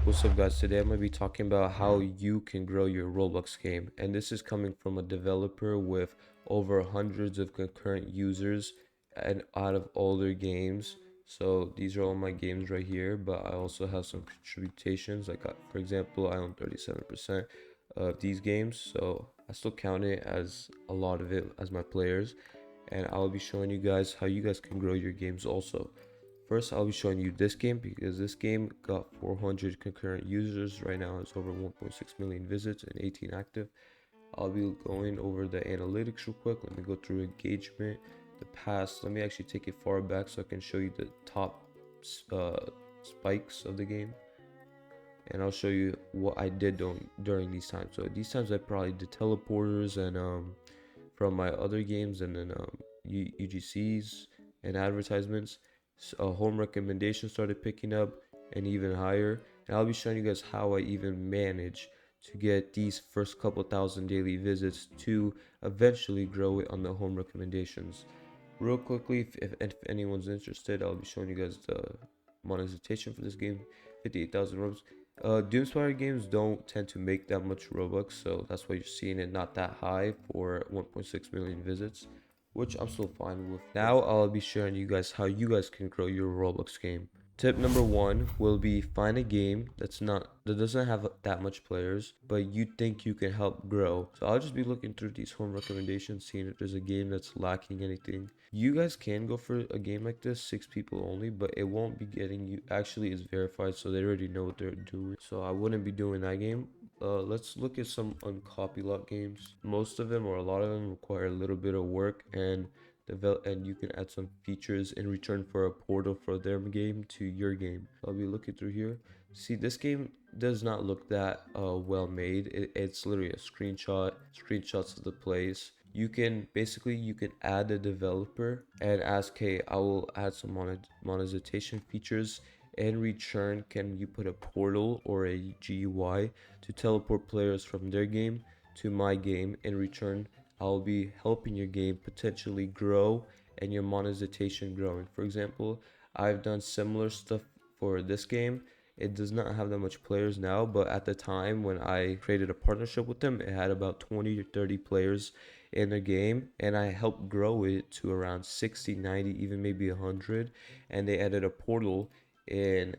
What's up guys, today I'm going to be talking about how you can grow your Roblox game, and this is coming from a developer with over hundreds of concurrent users and out of all their games. So these are all my games right here, but I also have some contributions, like for example I own 37% of these games, so I still count it as a lot of it as my players, and I'll be showing you guys how you guys can grow your games also. First, I'll be showing you this game because this game got 400 concurrent users. Right now, it's over 1.6 million visits and 18 active. I'll be going over the analytics real quick. Let me go through engagement, the past. Let me actually take it far back so I can show you the top spikes of the game. And I'll show you what I did during these times. So these times I probably did teleporters and from my other games, and then UGCs and advertisements. Home recommendations started picking up and even higher, and I'll be showing you guys how I even manage to get these first couple thousand daily visits to eventually grow it on the home recommendations. Real quickly, if anyone's interested, I'll be showing you guys the monetization for this game. 58,000 Robux. Doomspire games don't tend to make that much Robux, so that's why you're seeing it not that high for 1.6 million visits, which I'm still fine with. Now I'll be sharing you guys how you guys can grow your Roblox game. Tip number one will be find a game that doesn't have that much players, but you think you can help grow. So I'll just be looking through these home recommendations, seeing if there's a game that's lacking anything. You guys can go for a game like this, 6 people only, but it won't be getting you. Actually, it's verified, so they already know what they're doing. So I wouldn't be doing that game. Let's look at some uncopylot games. Most of them, or a lot of them, require a little bit of work and you can add some features in return for a portal for their game to your game. I'll be looking through here. See, this game does not look that well made. It's literally a screenshots of the place. You can add a developer and ask, hey, I will add some monetization features. In return, can you put a portal or a GUI to teleport players from their game to my game? In return, I'll be helping your game potentially grow and your monetization growing. For example, I've done similar stuff for this game. It does not have that much players now, but at the time when I created a partnership with them, it had about 20 or 30 players in the game, and I helped grow it to around 60, 90, even maybe 100. And they added a portal in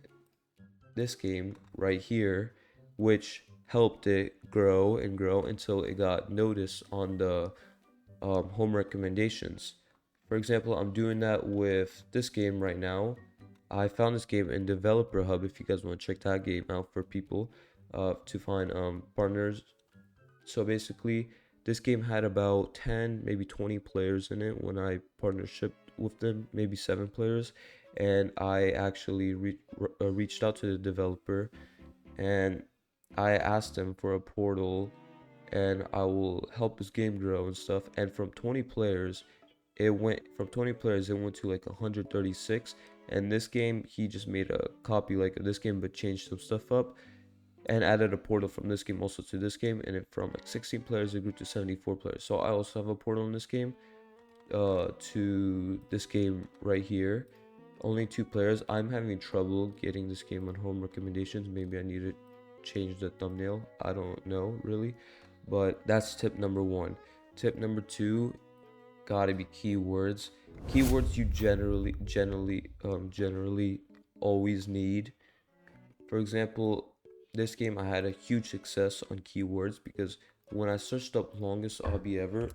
this game right here, which helped it grow and grow until it got noticed on the home recommendations. For example, I'm doing that with this game right now. I found this game in Developer Hub if you guys want to check that game out for people to find partners. So basically, this game had about 10, maybe 20 players in it when I partnership with them, maybe 7 players. And I actually reached out to the developer and I asked him for a portal and I will help his game grow and stuff. And from 20 players, it went to like 136. And this game, he just made a copy like of this game, but changed some stuff up and added a portal from this game also to this game. And from like 16 players, it grew to 74 players. So I also have a portal in this game to this game right here. Only 2 players. I'm having trouble getting this game on home recommendations. Maybe I need to change the thumbnail. I don't know really, but that's tip number 1. Tip number 2 gotta be keywords. Keywords you generally always need. For example, this game I had a huge success on keywords because when I searched up longest hobby ever,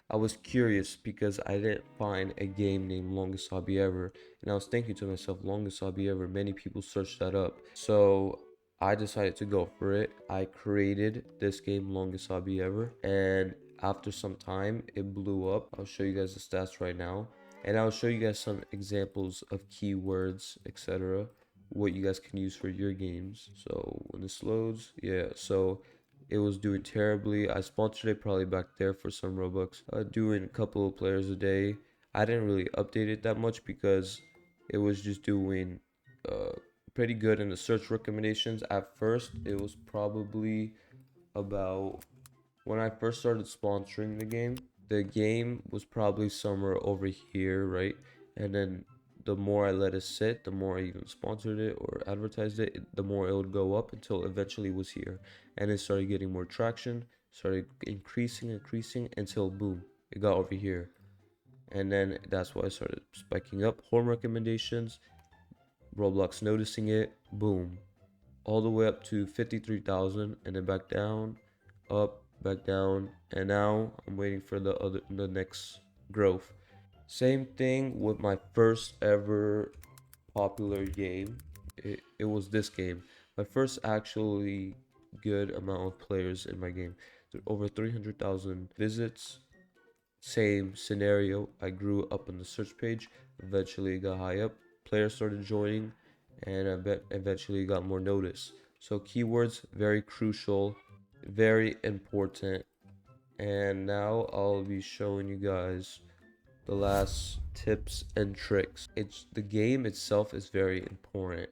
I was curious because I didn't find a game named Longest Hobby Ever. And I was thinking to myself, Longest Hobby Ever, many people searched that up. So I decided to go for it. I created this game, Longest Hobby Ever. And after some time, it blew up. I'll show you guys the stats right now. And I'll show you guys some examples of keywords, etc. What you guys can use for your games. So when this loads, yeah, so it was doing terribly. I sponsored it probably back there for some Robux, doing a couple of players a day. I didn't really update it that much because it was just doing pretty good in the search recommendations. At first, it was probably about when I first started sponsoring the game was probably somewhere over here, right? And then the more I let it sit, the more I even sponsored it or advertised it, the more it would go up until eventually it was here. And it started getting more traction, started increasing until boom, it got over here. And then that's why I started spiking up. Home recommendations, Roblox noticing it, boom, all the way up to 53,000 and then back down, up, back down, and now I'm waiting for the next growth. Same thing with my first ever popular game. It was this game. My first actually good amount of players in my game. Over 300,000 visits. Same scenario. I grew up on the search page. Eventually got high up. Players started joining, and I bet eventually got more notice. So keywords very crucial, very important. And now I'll be showing you guys the last tips and tricks. It's the game itself is very important.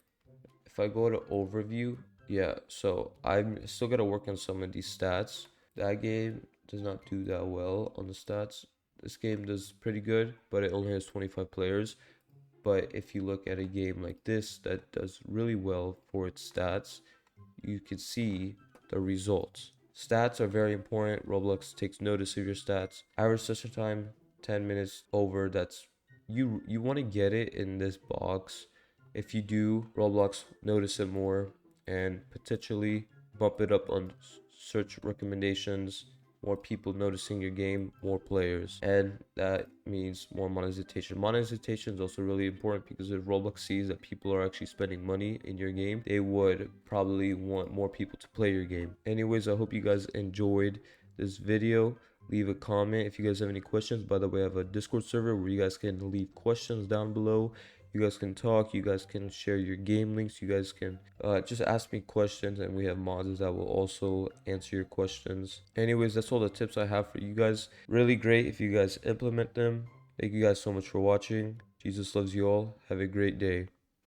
If I go to overview, yeah, so I'm still gotta work on some of these stats. That game does not do that well on the stats. This game does pretty good, but it only has 25 players. But if you look at a game like this that does really well for its stats, you can see the results. Stats are very important. Roblox takes notice of your stats. Average session time 10 minutes over. That's you want to get it in this box. If you do, Roblox notice it more and potentially bump it up on search recommendations, more people noticing your game, more players, and that means more monetization. Monetization is also really important because if Roblox sees that people are actually spending money in your game, they would probably want more people to play your game. Anyways, I hope you guys enjoyed this video. Leave a comment if you guys have any questions. By the way, I have a Discord server where you guys can leave questions down below. You guys can talk, you guys can share your game links, you guys can just ask me questions, and we have mods that will also answer your questions. Anyways, that's all the tips I have for you guys. Really great if you guys implement them. Thank you guys so much for watching. Jesus loves you all. Have a great day.